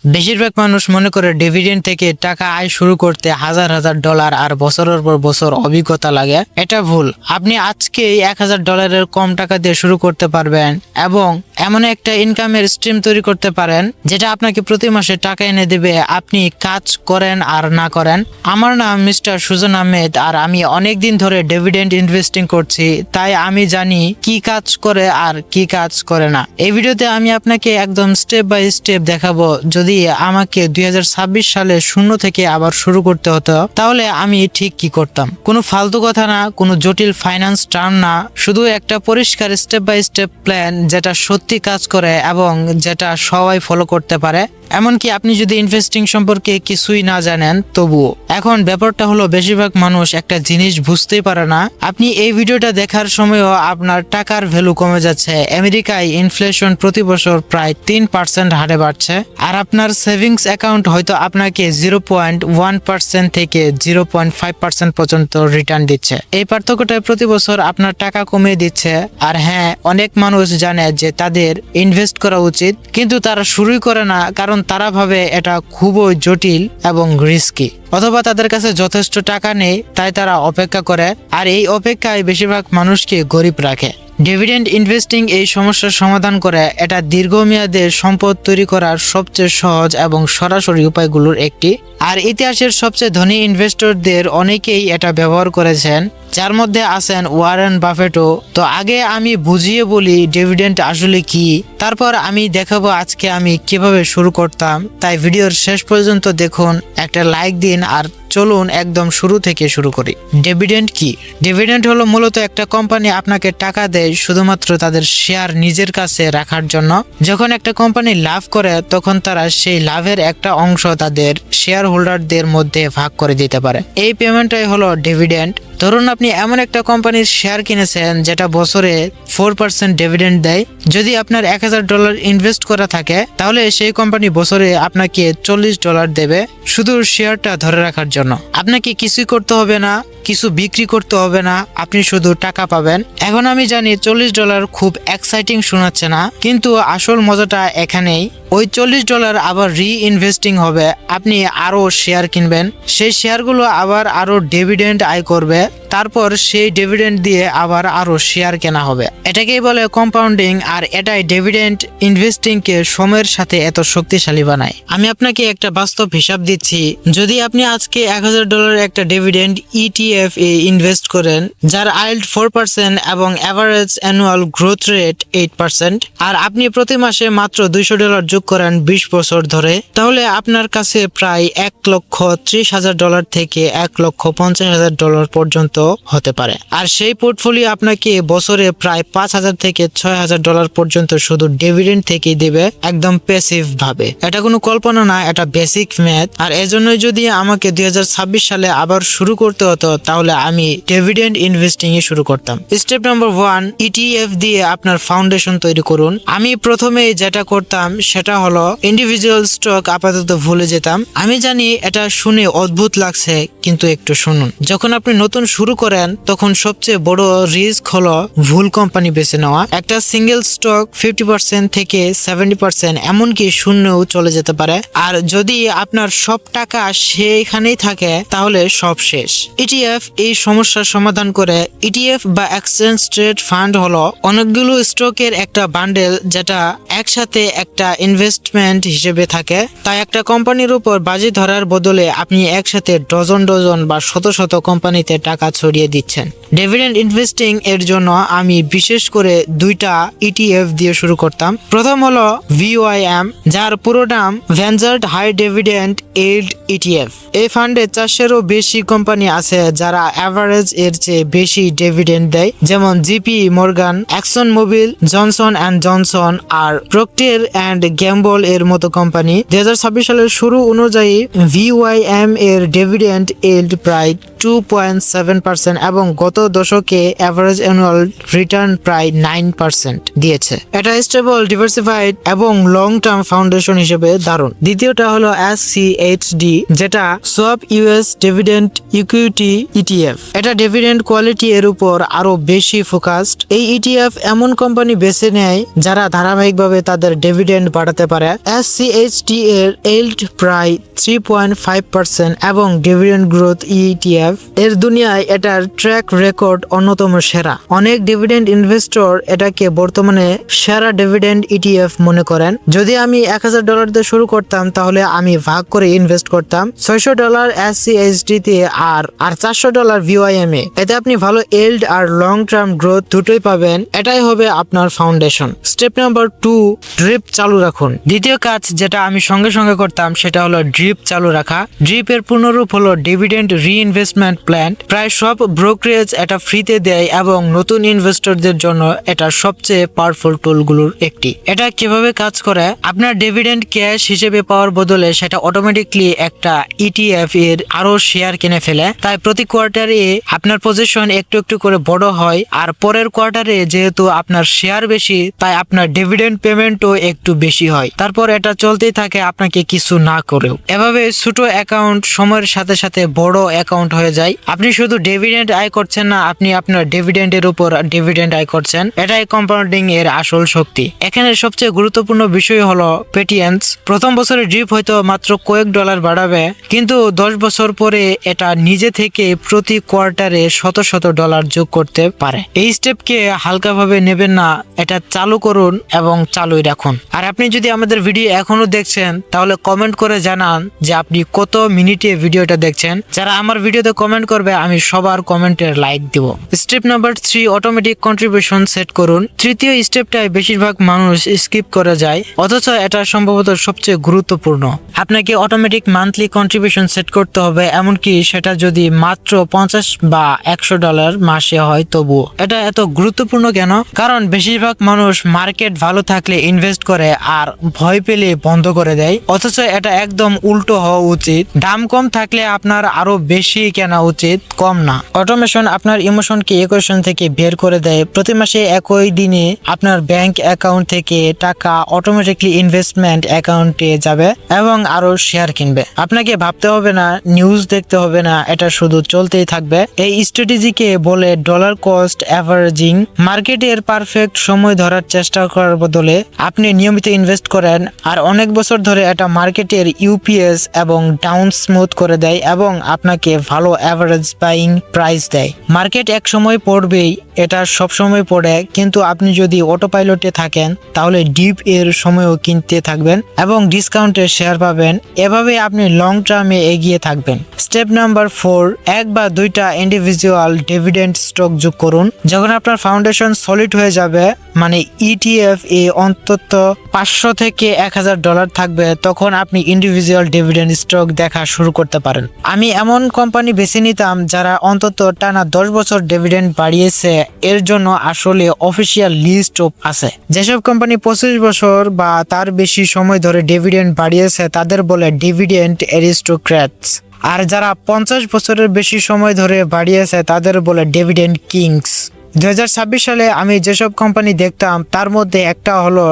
বেশিরভাগ মানুষ মনে করে ডিভিডেন্ড থেকে টাকা আয় শুরু করতে হাজার হাজার ডলার আর বছরের পর বছর অভিজ্ঞতা লাগে। এটা ভুল। আপনি আজকেই $1000 কম টাকা দিয়ে শুরু করতে পারবেন এবং এমন একটা ইনকামের স্ট্রিম তৈরি করতে পারেন যেটা আপনাকে প্রতি মাসে টাকা এনে দেবে, আপনি কাজ করেন আর না করেন। আমার নাম মিস্টার সুজন আহমেদ আর আমি অনেক দিন ধরে ডিভিডেন্ড ইনভেস্টিং করছি, তাই আমি জানি কি কাজ করে আর কি কাজ করে না। এই ভিডিওতে আমি আপনাকে একদম স্টেপ বাই স্টেপ দেখাবো। যদি আমাকে 2026 সালে শূন্য থেকে আবার শুরু করতে হতো তাহলে আমি ঠিক কি করতাম। কোনো ফালতু কথা না, কোনো জটিল ফাইন্যান্স টার্ম না, শুধু একটা পরিষ্কার স্টেপ বাই স্টেপ প্ল্যান যেটা সত্যি কাজ করে এবং যেটা সবাই ফলো করতে পারে। এমনকি আপনি যদি ইনভেস্টিং সম্পর্কে কিছুই না জানেন তবুও। এখন ব্যাপারটা হলো বেশিরভাগ মানুষ একটা জিনিস বুঝতেই পারে না। আপনি এই ভিডিওটা দেখার সময়ও আপনার টাকার ভ্যালু কমে যাচ্ছে। আমেরিকায় ইনফ্লেশন প্রতি বছর প্রায় 3% হারে বাড়ছে আর আপনার সেভিংস অ্যাকাউন্ট হয়তো আপনাকে 0.1% থেকে 0.5% পর্যন্ত রিটার্ন দিচ্ছে। এই পার্থক্যটায় প্রতি বছর আপনার টাকা কমিয়ে দিচ্ছে। আর হ্যাঁ, অনেক মানুষ জানে যে তাদের ইনভেস্ট করা উচিত, কিন্তু তারা শুরুই করে না, কারণ তারা ভাবে এটা খুবই জটিল এবং রিস্কি, অথবা তাদের কাছে যথেষ্ট টাকা নেই, তাই তারা অপেক্ষা করে। আর এই অপেক্ষায় বেশিরভাগ মানুষকে গরিব রাখে। ডিভিডেন্ড ইনভেস্টিং এই সমস্যার সমাধান করে। এটা দীর্ঘমেয়াদে সম্পদ তৈরি করার সবচেয়ে সহজ এবং সরাসরি উপায়গুলোর একটি। আর ইতিহাসের সবচেয়ে ধনী ইনভেস্টরদের অনেকেই এটা ব্যবহার করেছেন, যার মধ্যে আছেন ওয়ারেন বাফেটো। তো আগে আমি বুঝিয়ে বলি ডিভিডেন্ড আসলে কি, তারপর আমি দেখাবো আজকে আমি কিভাবে শুরু করতাম। তাই ভিডিওর শেষ পর্যন্ত দেখুন, একটা লাইক দিন আর চলুন একদম শুরু থেকে শুরু করি। ডিভিডেন্ড কি? ডিভিডেন্ড হলো মূলত একটা কোম্পানি আপনাকে টাকা দেয় শুধুমাত্র তাদের শেয়ার নিজের কাছে রাখার জন্য। যখন একটা কোম্পানি লাভ করে তখন তারা সেই লাভের একটা অংশ তাদের শেয়ার হোল্ডারদের মধ্যে ভাগ করে দিতে পারে। এই পেমেন্টটাই হলো ডিভিডেন্ড। ধরুন আপনি এমন একটা কোম্পানির শেয়ার কিনেছেন যেটা বছরে 4% ডিভিডেন্ড দেয়। যদি আপনার $1000 ইনভেস্ট করা থাকে তাহলে সেই কোম্পানি বছরে আপনাকে $40 দেবে শুধু শেয়ারটা ধরে রাখার জন্য। আপনাকে কিছুই করতে হবে না, কিছু বিক্রি করতে হবে না, আপনি শুধু টাকা পাবেন। এখন আমি জানি $40 খুব এক্সাইটিং শোনাচ্ছে না, কিন্তু আসল মজাটা এখানেই। ওই $40 আবার রিইনভেস্টিং হবে। আপনি আরো শেয়ার কিনবেন, সেই শেয়ারগুলো আবার আরো ডিভিডেন্ড আয় করবে, তারপর সেই ডিভিডেন্ড দিয়ে আবার আরো শেয়ার কেনা হবে। এটাকেই বলে কম্পাউন্ডিং। আর এটাই ডিভিডেন্ড ইনভেস্টিং কে সময়ের সাথে এত শক্তিশালী বানায়। আমি আপনাকে একটা বাস্তব হিসাব দিচ্ছি। যদি আপনি আজকে $1000 একটা ডিভিডেন্ড ETF এ ইনভেস্ট করেন যার আইল্ড 4% এবং এভারেজ অ্যানুয়াল গ্রোথ রেট 8%, আর আপনি প্রতি মাসে মাত্র $200 যোগ করেন 20 বছর ধরে, তাহলে আপনার কাছে প্রায় $1,30,000 থেকে $1,50,000 পর্যন্ত হতে পারে। আর সেই পোর্টফোলিও আপনাকে বছরে প্রায় $5,000 থেকে $6,000 পর্যন্ত শুধু ডিভিডেন্ড থেকেই দেবে, একদম প্যাসিভ ভাবে। এটা কোনো কল্পনা না, এটা বেসিক ম্যাথ। আর এজন্যই যদি আমাকে 2026 সালে আবার শুরু করতে হতো তাহলে আমি ডিভিডেন্ড ইনভেস্টিং এ শুরু করতাম। স্টেপ নাম্বার 1, ETF দিয়ে আপনার ফাউন্ডেশন তৈরি করুন। আমি প্রথমে যেটা করতাম সেটা হলো ইন্ডিভিজুয়াল স্টক আপাতত ভুলে যেতাম। আমি জানি এটা শুনে অদ্ভুত লাগছে, কিন্তু একটু শুনুন। যখন আপনি নতুন শুরু করেন তখন সবচেয়ে বড় রিস্ক হলো ভুল কোম্পানি বেছে নেওয়া। একটা সিঙ্গেল স্টক 50% থেকে 70% এমনকি শূন্যও চলে যেতে পারে। আর যদি আপনার সব টাকা সেইখানেই থাকে তাহলে সব শেষ। ETF এই সমস্যার সমাধান করে। ETF বা এক্সচেঞ্জ ট্রেড ফান্ড হলো অনেকগুলো স্টকের একটা বান্ডেল যেটা একসাথে একটা ইনভেস্টমেন্ট হিসেবে থাকে। তাই একটা কোম্পানির উপর বাজি ধরার বদলে আপনি একসাথে ডজন ডজন বা শত শত কোম্পানিতে টাকা ছড়িয়ে দিচ্ছেন। ডিভিডেন্ড ইনভেস্টিং এর জন্য আমি বিশেষ করে দুইটা ETF দিয়ে শুরু করতাম। প্রথম হলো VYM, যার পুরো নাম ভ্যানজার্ড হাই ডিভিডেন্ড ইল্ড ETF। এই ফান্ডে 400-এরও বেশি কোম্পানি আছে যারা এভারেজ এর চেয়ে বেশি ডিভিডেন্ড দেয়, যেমন JP Morgan, Exxon Mobil, Johnson & Johnson আর Procter & Gamble এর মতো কোম্পানি। 2026 সালের শুরু অনুযায়ী VYM এর ডিভিডেন্ড ইল্ড প্রায় 2.7% 5% এবং গত দশকে অ্যাভারেজ অ্যানুয়াল রিটার্ন প্রায় 9% দিয়েছে। এটা স্টেবল, ডিভার্সিফাইড এবং লং টার্ম ফাউন্ডেশন হিসেবে দারুণ। দ্বিতীয়টা হলো SCHD, যেটা Schwab US dividend equity ETF. এটা ডিভিডেন্ড কোয়ালিটি এর উপর আরো বেশি ফোকাসড। এই ইটিএফ এমন কোম্পানি বেছে নেয় যারা ধারাবাহিকভাবে তাদের ডিভিডেন্ড বাড়াতে পারে। SCHD এর yield প্রায় 3.5% এবং ডিভিডেন্ড গ্রোথ ইটিএফ এর দুনিয়ায় এটার ট্র্যাক রেকর্ড অন্যতম সেরা। অনেক ডিভিডেন্ড ইনভেস্টর এটাকে বর্তমানে সেরা ডিভিডেন্ড ইটিএফ মনে করেন। যদি আমি $1000 দিয়ে শুরু করতাম তাহলে আমি ভাগ করে ইনভেস্ট করতাম $600 SCHD তে আর $400 VYM এ। এতে আপনি ভালো yield আর লং টার্ম গ্রোথ দুটোই পাবেন। এটাই হবে আপনার ফাউন্ডেশন। স্টেপ নাম্বার 2, ড্রিপ চালু রাখুন। দ্বিতীয় কাজ যেটা আমি সঙ্গে সঙ্গে করতাম সেটা হলো ড্রিপ চালু রাখা। ড্রিপ এর পূর্ণরূপ হলো ডিভিডেন্ড রিইনভেস্টমেন্ট প্ল্যান। প্রায় সব ব্রোকারেজ এটা ফ্রিতে দেয় এবং নতুন ইনভেস্টরদের জন্য এটা সবচেয়ে পাওয়ারফুল টুলগুলোর একটি। এটা কিভাবে কাজ করে? আপনার ডিভিডেন্ড ক্যাশ হিসেবে পাওয়ার বদলে সেটা অটোমেটিকলি একটা ইটিএফ এর আরো শেয়ার কিনে ফেলে। তাই প্রতি কোয়ার্টারে আপনার পজিশন একটু একটু করে বড় হয় আর পরের কোয়ার্টারে যেহেতু আপনার শেয়ার বেশি তাই আপনার ডিভিডেন্ড পেমেন্টও একটু বেশি হয়। তারপর এটা চলতেই থাকে আপনাকে কিছু না করেও। এভাবে ছোট অ্যাকাউন্ট সময়ের সাথে সাথে বড় অ্যাকাউন্ট হয়ে যায়। আপনি শুধু ডিভিডেন্ড আয় করছেন না, আপনি আপনার ডিভিডেন্ডের উপর ডিভিডেন্ড আয় করছেন। এটাই কম্পাউন্ডিং এর আসল শক্তি। এখানে সবচেয়ে গুরুত্বপূর্ণ বিষয় হলো পেটিয়েন্স। প্রথম বছরে ড্রিপ হয়তো মাত্র কয়েক ডলার বাড়াবে, কিন্তু 10 বছর পরে এটা নিজে থেকে প্রতি কোয়ার্টারে শত শত ডলার যোগ করতে পারে। এই স্টেপকে হালকাভাবে নেবেন না, এটা চালু করুন এবং চালুই রাখুন। আর আপনি যদি আমাদের ভিডিও এখনো দেখছেন তাহলে কমেন্ট করে জানান যে আপনি কত মিনিটে ভিডিওটা দেখছেন। যারা আমার ভিডিওতে কমেন্ট করবে আমি সবার কমেন্টের লাইক দিব। Step number 3, automatic contribution set করুন। তৃতীয় স্টেপটাই বেশিরভাগ মানুষ স্কিপ করে যায়, অথচ এটা সম্ভবত সবচেয়ে গুরুত্বপূর্ণ। আপনাকে অটোমেটিক মান্থলি কন্ট্রিবিউশন সেট করতে হবে, এমনকি সেটা যদি মাত্র $50 বা $100 মাসে হয় তবুও। এটা এত গুরুত্বপূর্ণ কেন? কারণ বেশিরভাগ মানুষ মার্কেট ভালো থাকলে ইনভেস্ট করে আর ভয় পেলে বন্ধ করে দেয়, অথচ এটা একদম উল্টো হওয়া উচিত। দাম কম থাকলে আপনার আরো বেশি কেনা উচিত, কম না। অটোমেশন আপনার ইমোশনকে ইকুয়েশন থেকে বের করে দেয়। প্রতি মাসে একই দিনে আপনার ব্যাংক অ্যাকাউন্ট থেকে টাকা অটোমেটিকলি ইনভেস্টমেন্ট অ্যাকাউন্টে যাবে এবং আরো শেয়ার কিনবে। আপনাকে ভাবতে হবে না, নিউজ দেখতে হবে না, এটা শুধু চলতেই থাকবে। এই স্ট্র্যাটেজিকে বলে ডলার কস্ট অ্যাভারেজিং। মার্কেটের পারফেক্ট সময় ধরার চেষ্টা করার বদলে আপনি নিয়মিত ইনভেস্ট করেন আর অনেক বছর ধরে এটা মার্কেটের ইউপিএস এবং ডাউন স্মুথ করে দেয় এবং আপনাকে ভালো অ্যাভারেজ বাইং প্রাইস দেয়। মার্কেট এক সময় পড়বেই, এটা সব সময় পড়ে, কিন্তু আপনি যদি অটো পাইলটে থাকেন তাহলে ডিপ এর সময়ও কিনতে থাকবেন এবং ডিসকাউন্টের শেয়ার পাবেন। এভাবে আপনি লং টার্মে এগিয়ে থাকবেন। স্টেপ নাম্বার 4, 1 বা 2টা ইন্ডিভিজুয়াল ডিভিডেন্ড স্টক যোগ করুন। যখন আপনার ফাউন্ডেশন সলিড হয়ে যাবে, মানে ইটিএফ এ অন্তত $500 থেকে $1000 থাকবে, তখন আপনি ইন্ডিভিজুয়াল ডিভিডেন্ড স্টক দেখা শুরু করতে পারেন। আমি এমন কোম্পানি বেছে নিতাম যারা অন্তত টানা 10 বছর ডিভিডেন্ড বাড়িয়েছে। এর জন্য আসলে অফিসিয়াল লিস্ট আছে। যেসব কোম্পানি 25 বছর বা তার বেশি সময় ধরে ডিভিডেন্ড বাড়িয়েছে তাদের বলে ডিভিডেন্ড অ্যারিস্টোক্র্যাটস, আর যারা 50 বছরের বেশি সময় ধরে বাড়িয়েছে তাদের বলে ডিভিডেন্ড কিংস। 2026 সালে আমি যেসব কোম্পানি দেখতাম তার মধ্যে একটা হলো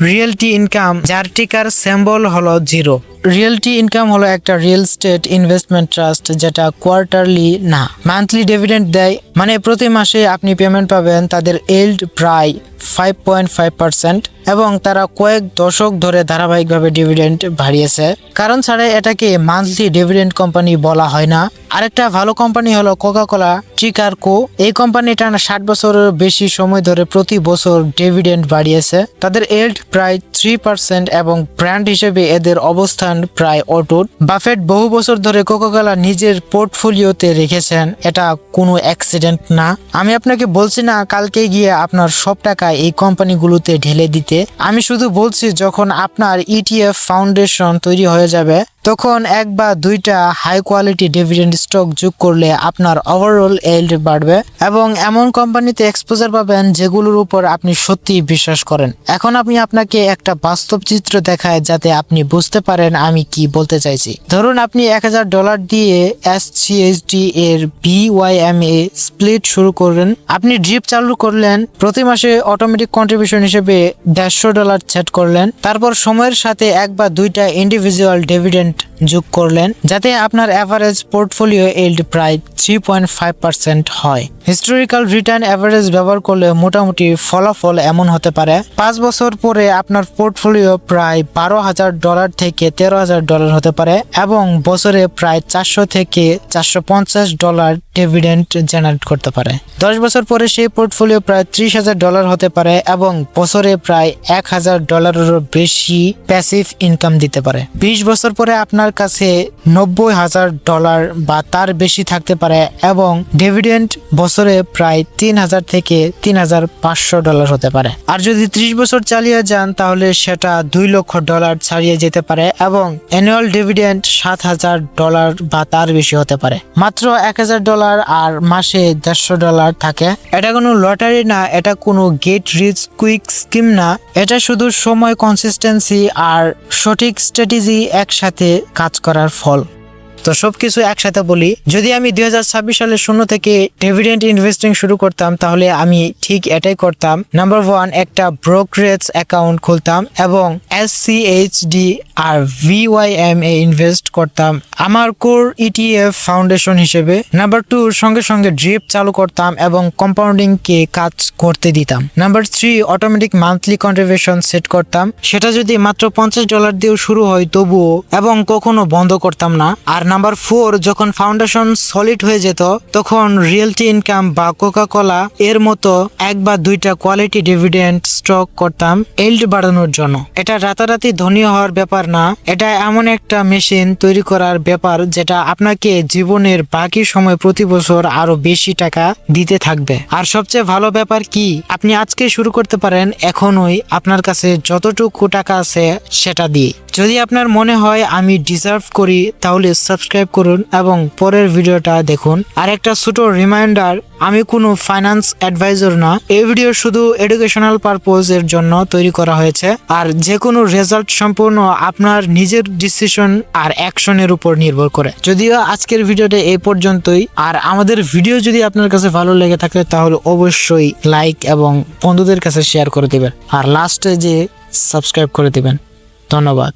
রিয়েলটি ইনকাম, যার টিকার সিম্বল হলো 0। রিয়েলটি ইনকাম হলো একটা রিয়েল এস্টেট ইনভেস্টমেন্ট ট্রাস্ট যেটা কোয়ার্টারলি না মান্থলি ডিভিডেন্ড দেয়। মানে প্রতি মাসে আপনি পেমেন্ট পাবেন। তাদের yield প্রায় 5.5% এবং তারা কয়েক দশক ধরে ধারাবাহিকভাবে ডিভিডেন্ড বাড়িয়েছে। কারণ ছাড়া এটাকে মান্থলি ডিভিডেন্ড কোম্পানি বলা হয় না। আরেকটা ভালো কোম্পানি হলো কোকা-কোলা, টিকার কো। এই কোম্পানিটা 60 বছরের বেশি সময় ধরে প্রতি বছর ডিভিডেন্ড বাড়িয়েছে। তাদের yield প্রায় 3% এবং ব্র্যান্ড হিসেবে এদের অবস্থান প্রায় অটুট। বাফেট বহু বছর ধরে কোকা-কোলা নিজের পোর্টফোলিওতে রেখেছেন, এটা কোনো অ্যাক্সিডেন্ট না। আমি আপনাকে বলছি না কালকে গিয়ে আপনার সব টাকা এই কোম্পানিগুলোতে ঢেলে দিতে। আমি শুধু বলছি যখন আপনার ইটিএফ ফাউন্ডেশন তৈরি হয়ে যাবে তখন এক বা দুইটা হাই কোয়ালিটি ডিভিডেন্ড স্টক যোগ করলে আপনার ওভারঅল yield বাড়বে এবং এমন কোম্পানিতে এক্সপোজার পাবেন যেগুলোর উপর আপনি সত্যি বিশ্বাস করেন। এখন আমি আপনাকে একটা বাস্তব চিত্র দেখায় যাতে আপনি বুঝতে পারেন আমি কি বলতে চাইছি। ধরুন আপনি $1000 দিয়ে SCHD এর BYMA স্প্লিট শুরু করলেন। আপনি ড্রিপ চালু করলেন, প্রতি মাসে অটোমেটিক কন্ট্রিবিউশন হিসেবে $150 সেট করলেন। তারপর সময়ের সাথে এক বা দুইটা ইন্ডিভিজুয়াল ডিভিডেন্ড যোগ করলেন যাতে আপনার এভারেজ পোর্টফোলিও yield প্রায় 3.5% হয়। হিস্টোরিক্যাল রিটার্ন এভারেজ ব্যবহার করলে মোটামুটি ফলাফল এমন হতে পারে 5 বছর পরে আপনার পোর্টফোলিও প্রায় $12,000 থেকে $13,000 হতে পারে এবং বছরে প্রায় $400 থেকে $450 ডিভিডেন্ড জেনারেট করতে পারে। 10 বছর পরে সেই পোর্টফোলিও প্রায় $30,000 হতে পারে এবং বছরে প্রায় $1,000-এরও বেশি প্যাসিভ ইনকাম দিতে পারে। 20 বছর পরে আপনার কাছে $90,000 বা তার বেশি থাকতে পারে এবং ডিভিডেন্ড বছরে প্রায় $3,000 থেকে $3,500 হতে পারে। আর যদি 30 বছর চালিয়ে যান তাহলে সেটা $2 লক্ষ ছাড়িয়ে যেতে পারে এবং অ্যানুয়াল ডিভিডেন্ড $7,000 বা তার বেশি হতে পারে। মাত্র $1,000 আর মাসে $150 থাকে। এটা কোনো লটারি না, এটা কোনো গেট রিচ কুইক স্কিম না, এটা শুধু সময়, কনসিস্টেন্সি আর সঠিক স্ট্র্যাটেজি একসাথে কাজ করার ফল। তো সবকিছু একসাথে বলি, যদি আমি 2026 সালে শূন্য থেকে ডিভিডেন্ড ইনভেস্টিং শুরু করতাম তাহলে আমি ঠিক এটাই করতাম। নাম্বার 1, একটা ব্রোকারেজ অ্যাকাউন্ট খুলতাম এবং SCHD আর VYMA ইনভেস্ট করতাম আমার কোর ETF ফাউন্ডেশন হিসেবে। নাম্বার 2, সঙ্গে সঙ্গে ড্রিপ চালু করতাম এবং কম্পাউন্ডিং কে কাজ করতে দিতাম। Number 3, automatic monthly contribution set করতাম, সেটা যদি মাত্র $50 দিয়েও শুরু হয় তবুও, এবং কখনো বন্ধ করতাম না। আর নাম্বার 4, যখন ফাউন্ডেশন সলিড হয়ে যেত তখন রিয়েলটি ইনকাম বা কোকা-কোলা এর মতো এক বা দুইটা কোয়ালিটি ডিভিডেন্ড স্টক করতাম yield বাড়ানোর জন্য। এটা রাতারাতি ধনী হওয়ার ব্যাপার না, এটা এমন একটা মেশিন তৈরি করার ব্যাপার যেটা আপনাকে জীবনের বাকি সময় প্রতি বছর আরো বেশি টাকা দিতে থাকবে। আর সবচেয়ে ভালো ব্যাপার কি, আপনি আজকে শুরু করতে পারেন এখনই আপনার কাছে যতটুকু টাকা আছে সেটা দিয়ে। যদি আপনার মনে হয় আমি ডিজার্ভ করি তাহলে সাবস্ক্রাইব করুন এবং পরের ভিডিওটা দেখুন। আর একটা ছোট রিমাইন্ডার, আমি কোনো ফাইন্যান্স অ্যাডভাইজার না, এই ভিডিও শুধু এডুকেশনাল পারপোজ এর জন্য তৈরি করা হয়েছে আর যে কোনো রেজাল্ট সম্পূর্ণ আপনার নিজের ডিসিশন আর অ্যাকশনের উপর নির্ভর করে। যদিও আজকের ভিডিওটা এই পর্যন্তই, আর আমাদের ভিডিও যদি আপনার কাছে ভালো লেগে থাকে তাহলে অবশ্যই লাইক এবং বন্ধুদের কাছে শেয়ার করে দিবেন আর লাস্টে যে সাবস্ক্রাইব করে দিবেন। ধন্যবাদ।